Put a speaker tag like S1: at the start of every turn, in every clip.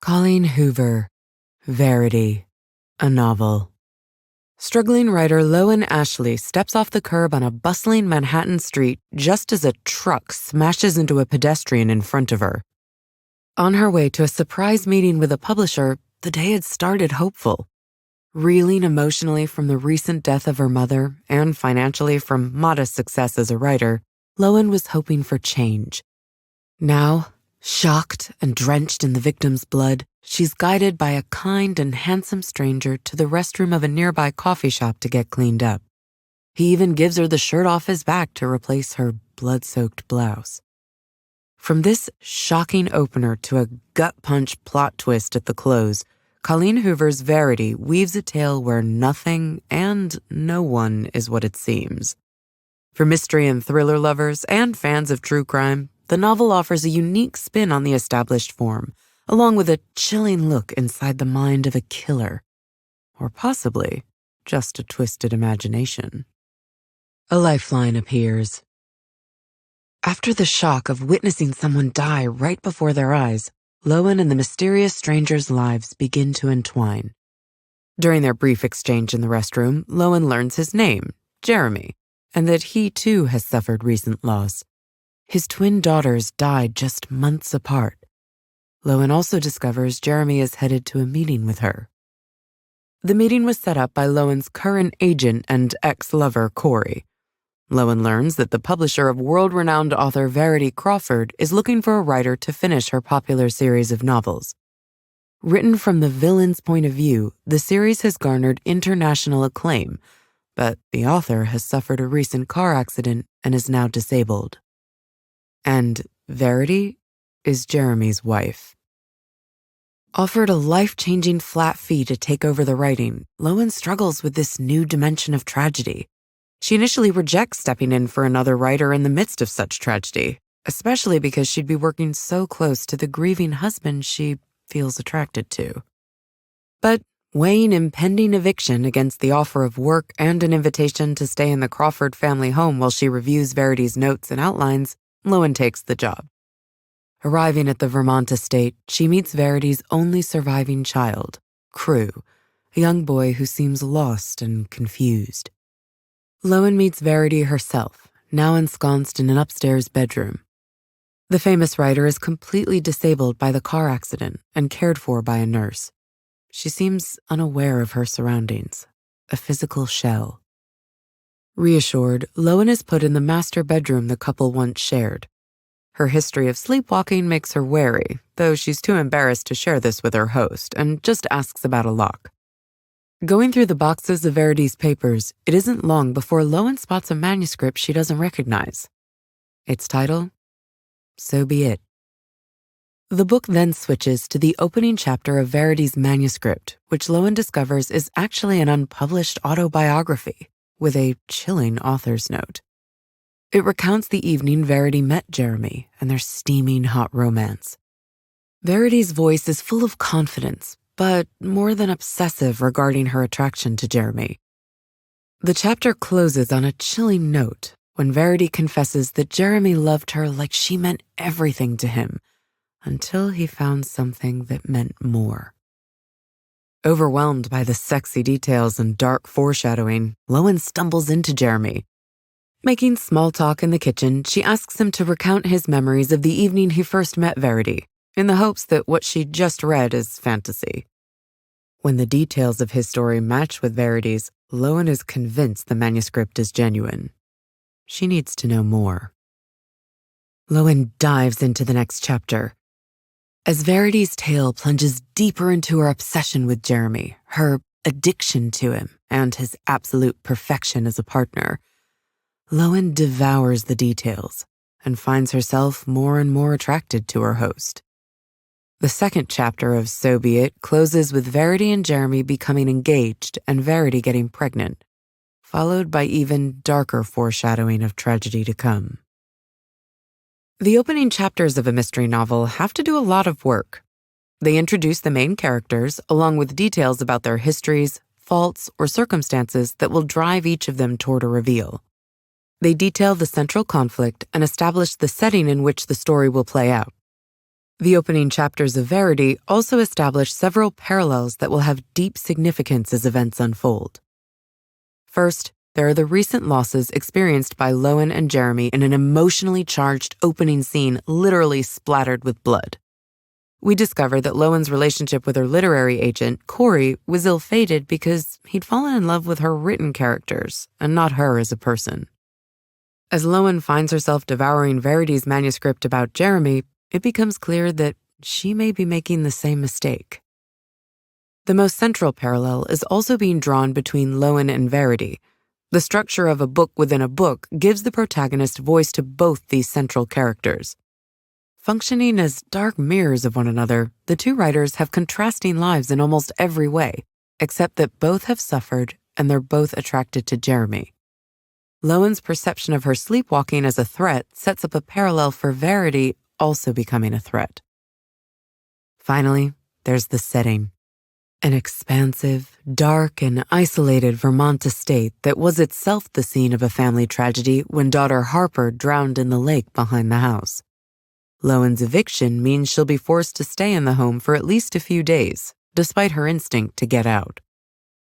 S1: Colleen Hoover, Verity, a novel. Struggling writer Lowen Ashleigh steps off the curb on a bustling Manhattan street just as a truck smashes into a pedestrian in front of her. On her way to a surprise meeting with a publisher, the day had started hopeful. Reeling emotionally from the recent death of her mother and financially from modest success as a writer, Lowen was hoping for change. Now, shocked and drenched in the victim's blood, she's guided by a kind and handsome stranger to the restroom of a nearby coffee shop to get cleaned up. He even gives her the shirt off his back to replace her blood-soaked blouse. From this shocking opener to a gut-punch plot twist at the close, Colleen Hoover's Verity weaves a tale where nothing and no one is what it seems. For mystery and thriller lovers and fans of true crime, the novel offers a unique spin on the established form, along with a chilling look inside the mind of a killer. Or possibly just a twisted imagination. A lifeline appears. After the shock of witnessing someone die right before their eyes, Lowen and the mysterious stranger's lives begin to entwine. During their brief exchange in the restroom, Lowen learns his name, Jeremy, and that he too has suffered recent loss. His twin daughters died just months apart. Lowen also discovers Jeremy is headed to a meeting with her. The meeting was set up by Lowen's current agent and ex-lover, Corey. Lowen learns that the publisher of world-renowned author Verity Crawford is looking for a writer to finish her popular series of novels. Written from the villain's point of view, the series has garnered international acclaim, but the author has suffered a recent car accident and is now disabled. And Verity is Jeremy's wife. Offered a life-changing flat fee to take over the writing, Lowen struggles with this new dimension of tragedy. She initially rejects stepping in for another writer in the midst of such tragedy, especially because she'd be working so close to the grieving husband she feels attracted to. But weighing impending eviction against the offer of work and an invitation to stay in the Crawford family home while she reviews Verity's notes and outlines, Lowen takes the job. Arriving at the Vermont estate, she meets Verity's only surviving child, Crew, a young boy who seems lost and confused. Lowen meets Verity herself, now ensconced in an upstairs bedroom. The famous writer is completely disabled by the car accident and cared for by a nurse. She seems unaware of her surroundings, a physical shell. Reassured, Lowen is put in the master bedroom the couple once shared. Her history of sleepwalking makes her wary, though she's too embarrassed to share this with her host and just asks about a lock. Going through the boxes of Verity's papers, it isn't long before Lowen spots a manuscript she doesn't recognize. Its title? So Be It. The book then switches to the opening chapter of Verity's manuscript, which Lowen discovers is actually an unpublished autobiography, with a chilling author's note. It recounts the evening Verity met Jeremy and their steaming hot romance. Verity's voice is full of confidence, but more than obsessive regarding her attraction to Jeremy. The chapter closes on a chilling note when Verity confesses that Jeremy loved her like she meant everything to him, until he found something that meant more. Overwhelmed by the sexy details and dark foreshadowing, Lowen stumbles into Jeremy. Making small talk in the kitchen, she asks him to recount his memories of the evening he first met Verity, in the hopes that what she'd just read is fantasy. When the details of his story match with Verity's, Lowen is convinced the manuscript is genuine. She needs to know more. Lowen dives into the next chapter. As Verity's tale plunges deeper into her obsession with Jeremy, her addiction to him, and his absolute perfection as a partner, Lowen devours the details and finds herself more and more attracted to her host. The second chapter of So Be It closes with Verity and Jeremy becoming engaged and Verity getting pregnant, followed by even darker foreshadowing of tragedy to come. The opening chapters of a mystery novel have to do a lot of work. They introduce the main characters along with details about their histories, faults, or circumstances that will drive each of them toward a reveal. They detail the central conflict and establish the setting in which the story will play out. The opening chapters of Verity also establish several parallels that will have deep significance as events unfold. First, there are the recent losses experienced by Lowen and Jeremy in an emotionally charged opening scene literally splattered with blood. We discover that Lowen's relationship with her literary agent, Corey, was ill-fated because he'd fallen in love with her written characters and not her as a person. As Lowen finds herself devouring Verity's manuscript about Jeremy, it becomes clear that she may be making the same mistake. The most central parallel is also being drawn between Lowen and Verity. The structure of a book within a book gives the protagonist voice to both these central characters. Functioning as dark mirrors of one another, the two writers have contrasting lives in almost every way, except that both have suffered and they're both attracted to Jeremy. Lowen's perception of her sleepwalking as a threat sets up a parallel for Verity also becoming a threat. Finally, there's the setting. An expansive, dark, and isolated Vermont estate that was itself the scene of a family tragedy when daughter Harper drowned in the lake behind the house. Lowen's eviction means she'll be forced to stay in the home for at least a few days, despite her instinct to get out.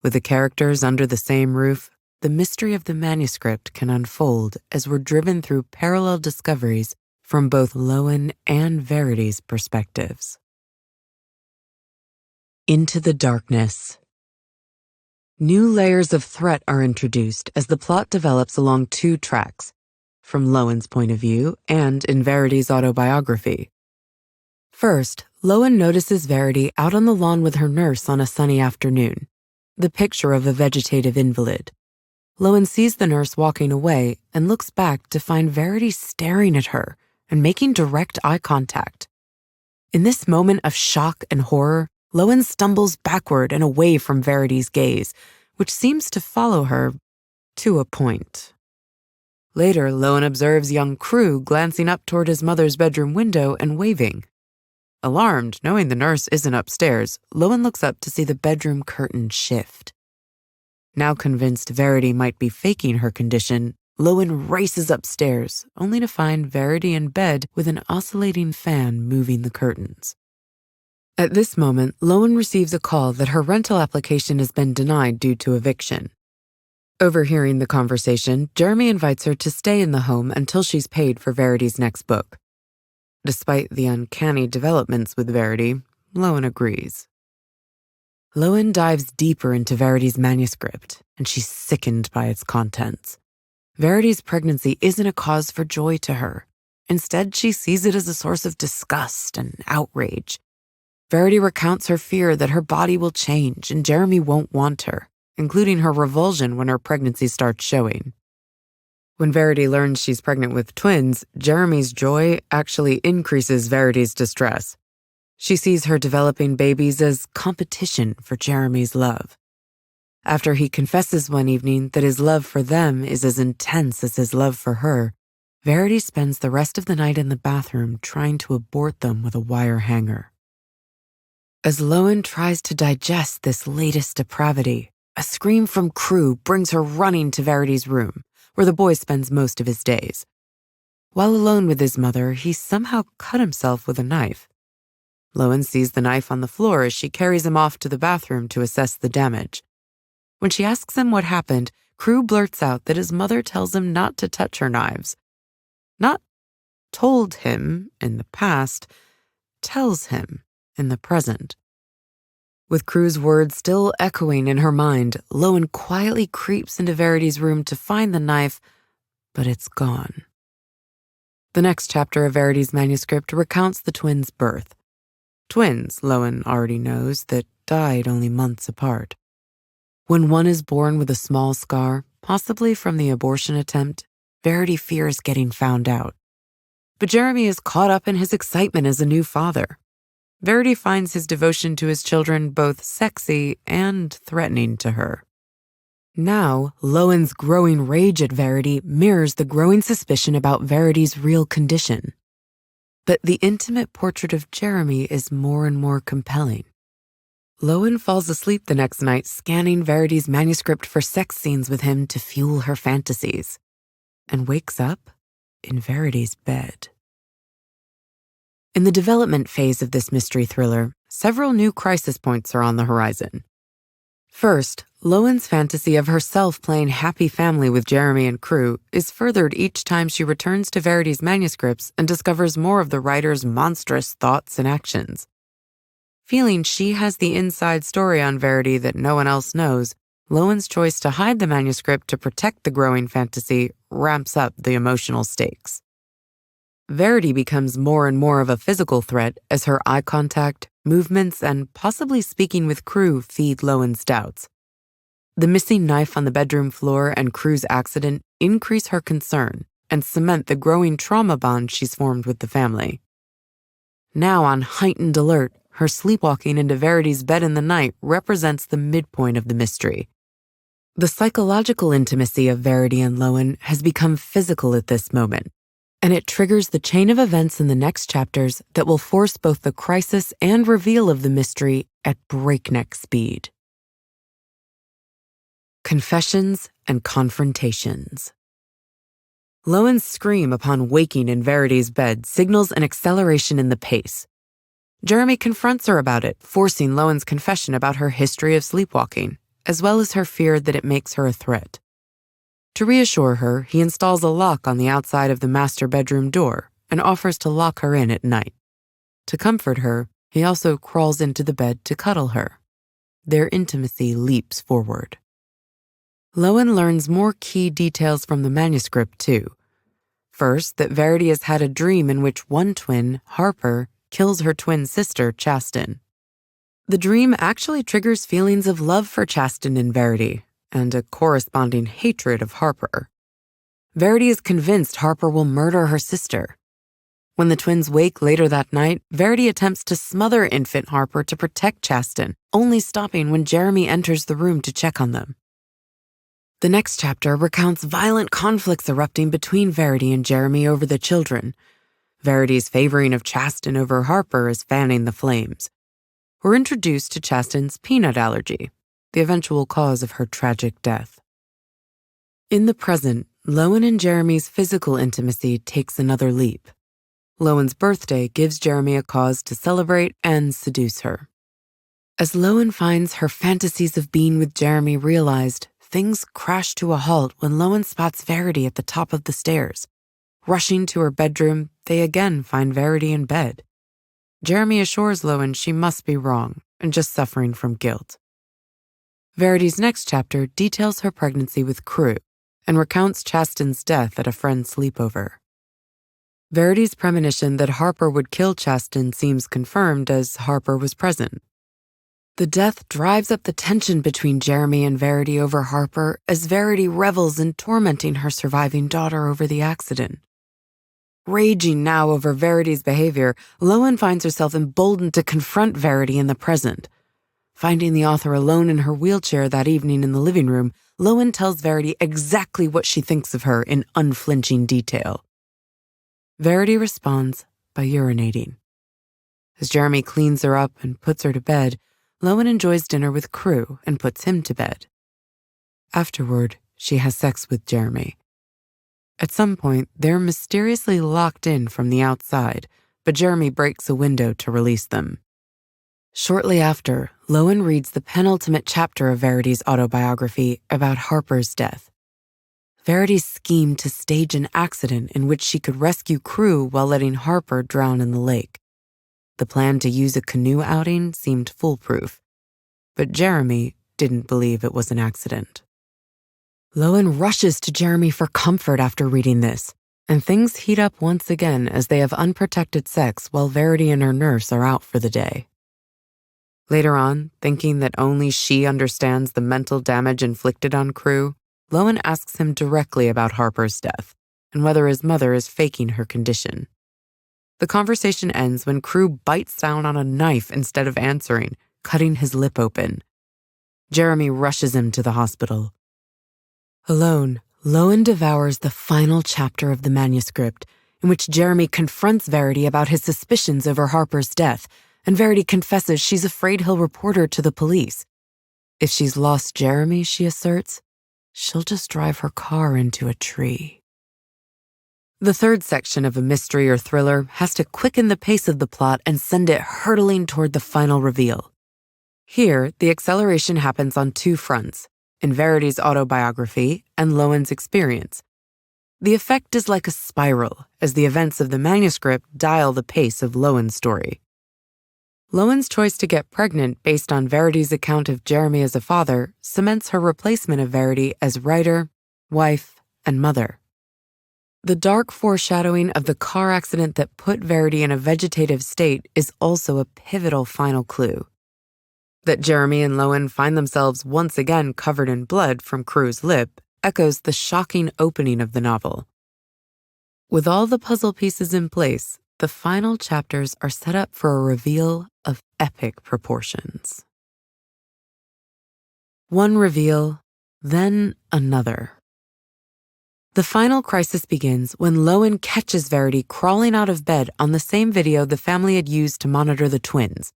S1: With the characters under the same roof, the mystery of the manuscript can unfold as we're driven through parallel discoveries from both Lowen and Verity's perspectives. Into the darkness. New layers of threat are introduced as the plot develops along two tracks, from Lowen's point of view and in Verity's autobiography. First, Lowen notices Verity out on the lawn with her nurse on a sunny afternoon, the picture of a vegetative invalid. Lowen sees the nurse walking away and looks back to find Verity staring at her and making direct eye contact. In this moment of shock and horror, Lowen stumbles backward and away from Verity's gaze, which seems to follow her to a point. Later, Lowen observes young Crew glancing up toward his mother's bedroom window and waving. Alarmed, knowing the nurse isn't upstairs, Lowen looks up to see the bedroom curtain shift. Now convinced Verity might be faking her condition, Lowen races upstairs, only to find Verity in bed with an oscillating fan moving the curtains. At this moment, Lowen receives a call that her rental application has been denied due to eviction. Overhearing the conversation, Jeremy invites her to stay in the home until she's paid for Verity's next book. Despite the uncanny developments with Verity, Lowen agrees. Lowen dives deeper into Verity's manuscript, and she's sickened by its contents. Verity's pregnancy isn't a cause for joy to her. Instead, she sees it as a source of disgust and outrage. Verity recounts her fear that her body will change and Jeremy won't want her, including her revulsion when her pregnancy starts showing. When Verity learns she's pregnant with twins, Jeremy's joy actually increases Verity's distress. She sees her developing babies as competition for Jeremy's love. After he confesses one evening that his love for them is as intense as his love for her, Verity spends the rest of the night in the bathroom trying to abort them with a wire hanger. As Lowen tries to digest this latest depravity, a scream from Crew brings her running to Verity's room, where the boy spends most of his days. While alone with his mother, he somehow cut himself with a knife. Lowen sees the knife on the floor as she carries him off to the bathroom to assess the damage. When she asks him what happened, Crew blurts out that his mother tells him not to touch her knives. Not told him in the past, tells him in the present. With Crew's words still echoing in her mind, Lowen quietly creeps into Verity's room to find the knife, but it's gone. The next chapter of Verity's manuscript recounts the twins' birth. Twins, Lowen already knows, that died only months apart. When one is born with a small scar, possibly from the abortion attempt, Verity fears getting found out. But Jeremy is caught up in his excitement as a new father. Verity finds his devotion to his children both sexy and threatening to her. Now, Lowen's growing rage at Verity mirrors the growing suspicion about Verity's real condition. But the intimate portrait of Jeremy is more and more compelling. Lowen falls asleep the next night scanning Verity's manuscript for sex scenes with him to fuel her fantasies, and wakes up in Verity's bed. In the development phase of this mystery thriller, several new crisis points are on the horizon. First, Lowen's fantasy of herself playing happy family with Jeremy and crew is furthered each time she returns to Verity's manuscripts and discovers more of the writer's monstrous thoughts and actions. Feeling she has the inside story on Verity that no one else knows, Lowen's choice to hide the manuscript to protect the growing fantasy ramps up the emotional stakes. Verity becomes more and more of a physical threat as her eye contact, movements, and possibly speaking with crew feed Lowen's doubts. The missing knife on the bedroom floor and crew's accident increase her concern and cement the growing trauma bond she's formed with the family. Now on heightened alert, her sleepwalking into Verity's bed in the night represents the midpoint of the mystery. The psychological intimacy of Verity and Lowen has become physical at this moment, and it triggers the chain of events in the next chapters that will force both the crisis and reveal of the mystery at breakneck speed. Confessions and confrontations. Lowen's scream upon waking in Verity's bed signals an acceleration in the pace. Jeremy confronts her about it, forcing Lowen's confession about her history of sleepwalking, as well as her fear that it makes her a threat. To reassure her, he installs a lock on the outside of the master bedroom door and offers to lock her in at night. To comfort her, he also crawls into the bed to cuddle her. Their intimacy leaps forward. Lowen learns more key details from the manuscript, too. First, that Verity has had a dream in which one twin, Harper, kills her twin sister, Chasten. The dream actually triggers feelings of love for Chasten in Verity, and a corresponding hatred of Harper. Verity is convinced Harper will murder her sister. When the twins wake later that night, Verity attempts to smother infant Harper to protect Chasten, only stopping when Jeremy enters the room to check on them. The next chapter recounts violent conflicts erupting between Verity and Jeremy over the children. Verity's favoring of Chasten over Harper is fanning the flames. We're introduced to Chasten's peanut allergy, the eventual cause of her tragic death. In the present, Lowen and Jeremy's physical intimacy takes another leap. Lowen's birthday gives Jeremy a cause to celebrate and seduce her. As Lowen finds her fantasies of being with Jeremy realized, things crash to a halt when Lowen spots Verity at the top of the stairs. Rushing to her bedroom, they again find Verity in bed. Jeremy assures Lowen she must be wrong and just suffering from guilt. Verity's next chapter details her pregnancy with crew and recounts Chasten's death at a friend's sleepover. Verity's premonition that Harper would kill Chasten seems confirmed as Harper was present. The death drives up the tension between Jeremy and Verity over Harper as Verity revels in tormenting her surviving daughter over the accident. Raging now over Verity's behavior, Lowen finds herself emboldened to confront Verity in the present. Finding the author alone in her wheelchair that evening in the living room, Lowen tells Verity exactly what she thinks of her in unflinching detail. Verity responds by urinating. As Jeremy cleans her up and puts her to bed, Lowen enjoys dinner with crew and puts him to bed. Afterward, she has sex with Jeremy. At some point, they're mysteriously locked in from the outside, but Jeremy breaks a window to release them. Shortly after, Lowen reads the penultimate chapter of Verity's autobiography about Harper's death. Verity schemed to stage an accident in which she could rescue crew while letting Harper drown in the lake. The plan to use a canoe outing seemed foolproof, but Jeremy didn't believe it was an accident. Lowen rushes to Jeremy for comfort after reading this, and things heat up once again as they have unprotected sex while Verity and her nurse are out for the day. Later on, thinking that only she understands the mental damage inflicted on crew, Lowen asks him directly about Harper's death and whether his mother is faking her condition. The conversation ends when crew bites down on a knife instead of answering, cutting his lip open. Jeremy rushes him to the hospital. Alone, Lowen devours the final chapter of the manuscript, in which Jeremy confronts Verity about his suspicions over Harper's death, and Verity confesses she's afraid he'll report her to the police. If she's lost Jeremy, she asserts, she'll just drive her car into a tree. The third section of a mystery or thriller has to quicken the pace of the plot and send it hurtling toward the final reveal. Here, the acceleration happens on two fronts, in Verity's autobiography and Lowen's experience. The effect is like a spiral, as the events of the manuscript dial the pace of Lowen's story. Lowen's choice to get pregnant based on Verity's account of Jeremy as a father cements her replacement of Verity as writer, wife, and mother. The dark foreshadowing of the car accident that put Verity in a vegetative state is also a pivotal final clue. That Jeremy and Lowen find themselves once again covered in blood from Crue's lip echoes the shocking opening of the novel. With all the puzzle pieces in place, the final chapters are set up for a reveal of epic proportions. One reveal, then another. The final crisis begins when Lowen catches Verity crawling out of bed on the same video the family had used to monitor the twins.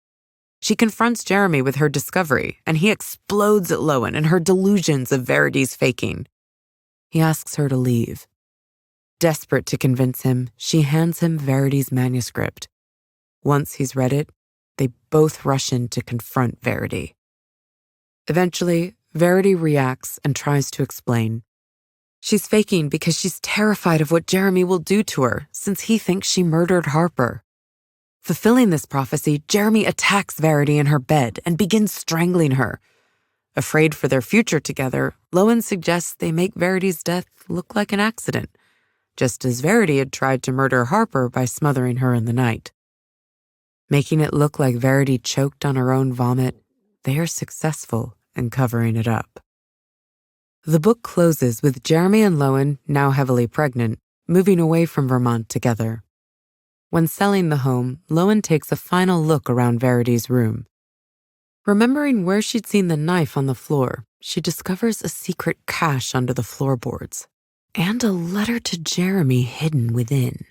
S1: She confronts Jeremy with her discovery, and he explodes at Lowen and her delusions of Verity's faking. He asks her to leave. Desperate to convince him, she hands him Verity's manuscript. Once he's read it, they both rush in to confront Verity. Eventually, Verity reacts and tries to explain. She's faking because she's terrified of what Jeremy will do to her since he thinks she murdered Harper. Fulfilling this prophecy, Jeremy attacks Verity in her bed and begins strangling her. Afraid for their future together, Lowen suggests they make Verity's death look like an accident, just as Verity had tried to murder Harper by smothering her in the night. Making it look like Verity choked on her own vomit, they are successful in covering it up. The book closes with Jeremy and Lowen, now heavily pregnant, moving away from Vermont together. When selling the home, Lowen takes a final look around Verity's room. Remembering where she'd seen the knife on the floor, she discovers a secret cache under the floorboards and a letter to Jeremy hidden within.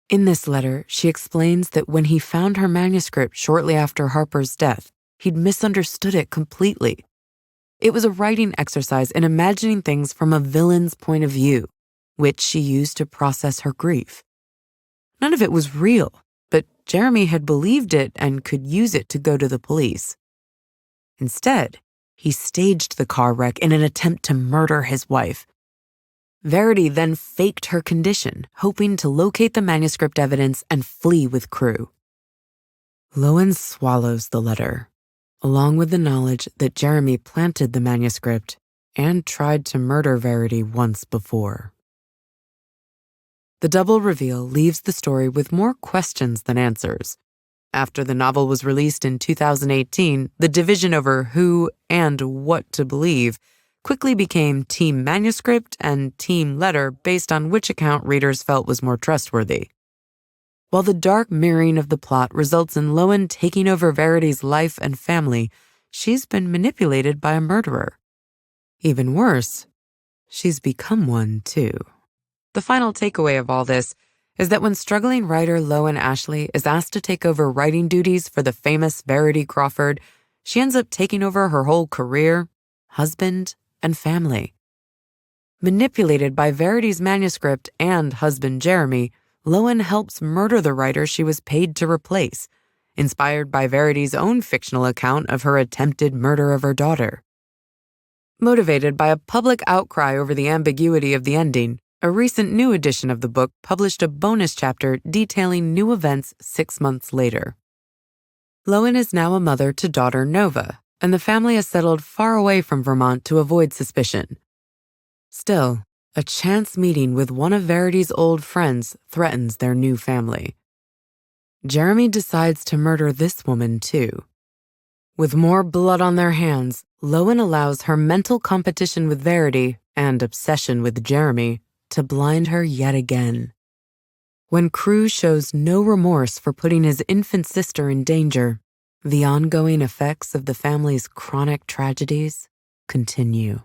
S1: In this letter, she explains that when he found her manuscript shortly after Harper's death, he'd misunderstood it completely. It was a writing exercise in imagining things from a villain's point of view, which she used to process her grief. None of it was real, but Jeremy had believed it and could use it to go to the police. Instead, he staged the car wreck in an attempt to murder his wife. Verity then faked her condition, hoping to locate the manuscript evidence and flee with Crew. Lowen swallows the letter, along with the knowledge that Jeremy planted the manuscript and tried to murder Verity once before. The double reveal leaves the story with more questions than answers. After the novel was released in 2018, the division over who and what to believe quickly became Team Manuscript and Team Letter based on which account readers felt was more trustworthy. While the dark mirroring of the plot results in Lowen taking over Verity's life and family, she's been manipulated by a murderer. Even worse, she's become one too. The final takeaway of all this is that when struggling writer Lowen Ashleigh is asked to take over writing duties for the famous Verity Crawford, she ends up taking over her whole career, husband, and family. Manipulated by Verity's manuscript and husband Jeremy, Lowen helps murder the writer she was paid to replace, inspired by Verity's own fictional account of her attempted murder of her daughter. Motivated by a public outcry over the ambiguity of the ending, a recent new edition of the book published a bonus chapter detailing new events 6 months later. Lowen is now a mother to daughter Nova, and the family has settled far away from Vermont to avoid suspicion. Still, a chance meeting with one of Verity's old friends threatens their new family. Jeremy decides to murder this woman too. With more blood on their hands, Lowen allows her mental competition with Verity and obsession with Jeremy to blind her yet again. When Crew shows no remorse for putting his infant sister in danger, the ongoing effects of the family's chronic tragedies continue.